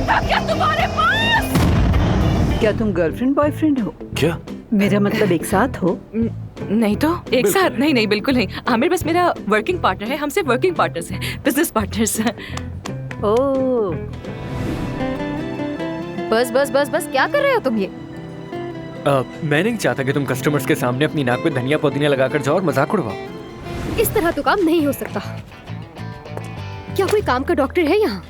था क्या तुम्हारे पास? क्या तुम गर्लफ्रेंड बॉयफ्रेंड हो? क्या? मेरा मतलब एक साथ हो? नहीं तो एक साथ नहीं, नहीं बिल्कुल नहीं। आमिर बस मेरा वर्किंग पार्टनर है, हम सिर्फ वर्किंग पार्टनर्स हैं, बिजनेस पार्टनर्स हैं। ओह, बस बस बस बस, क्या कर रहे हो तुम ये? मैं नहीं चाहता कि तुम कस्टमर्स के सामने अपनी नाक पे धनिया पुदीना लगाकर जाओ और मजाक उड़वाओ। इस तरह तो काम नहीं हो सकता। क्या कोई काम का डॉक्टर है यहाँ?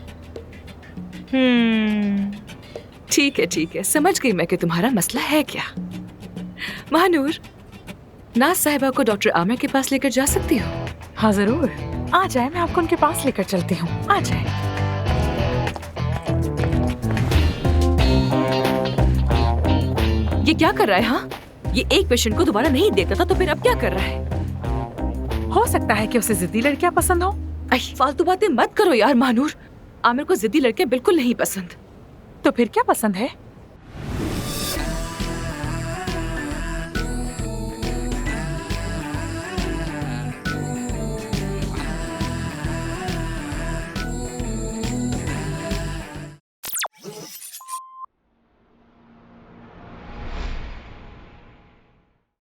ठीक है, समझ गई मैं कि तुम्हारा मसला है क्या। महानूर, नाज साहिबा को डॉक्टर आमिर के पास लेकर जा सकती हो? हाँ जरूर, आ जाए, मैं आपको उनके पास लेकर चलती हूँ। आ जाए। ये क्या कर रहा है? हाँ, ये एक पेशेंट को दोबारा नहीं देखता था तो फिर अब क्या कर रहा है? हो सकता है कि उसे जिद्दी लड़कियां पसंद हो। फालतू बातें मत करो यार महानूर। आमिर को जिद्दी लड़के बिल्कुल नहीं पसंद। तो फिर क्या पसंद है?